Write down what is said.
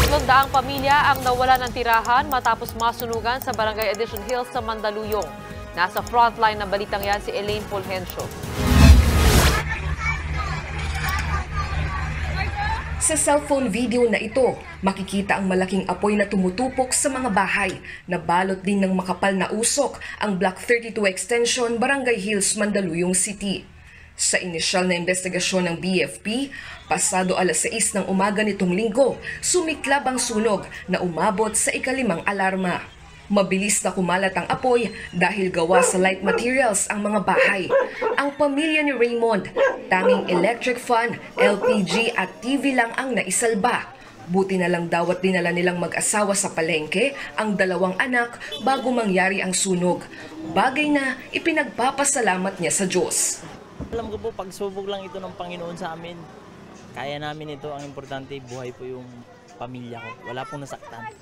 300 pamilya ang nawala ng tirahan matapos masunugan sa Barangay Addition Hills sa Mandaluyong. Nasa frontline ng balitang yan si Elaine Fulgencio. Sa cellphone video na ito, makikita ang malaking apoy na tumutupok sa mga bahay. Nabalot din ng makapal na usok ang Block 32 Extension, Barangay Hills, Mandaluyong City. Sa inisyal na investigasyon ng BFP, pasado alas 6 ng umaga nitong linggo, sumiklab ang sunog na umabot sa ika-5 alarma. Mabilis na kumalat ang apoy dahil gawa sa light materials ang mga bahay. Ang pamilya ni Raymond, tanging electric fan, LPG at TV lang ang naisalba. Buti na lang daw at dinala nilang mag-asawa sa palengke ang 2 anak bago mangyari ang sunog. Bagay na ipinagpapasalamat niya sa Diyos. Alam ko po, pagsubok lang ito ng Panginoon sa amin. Kaya namin ito, ang importante, buhay po yung pamilya ko. Wala pong nasaktan.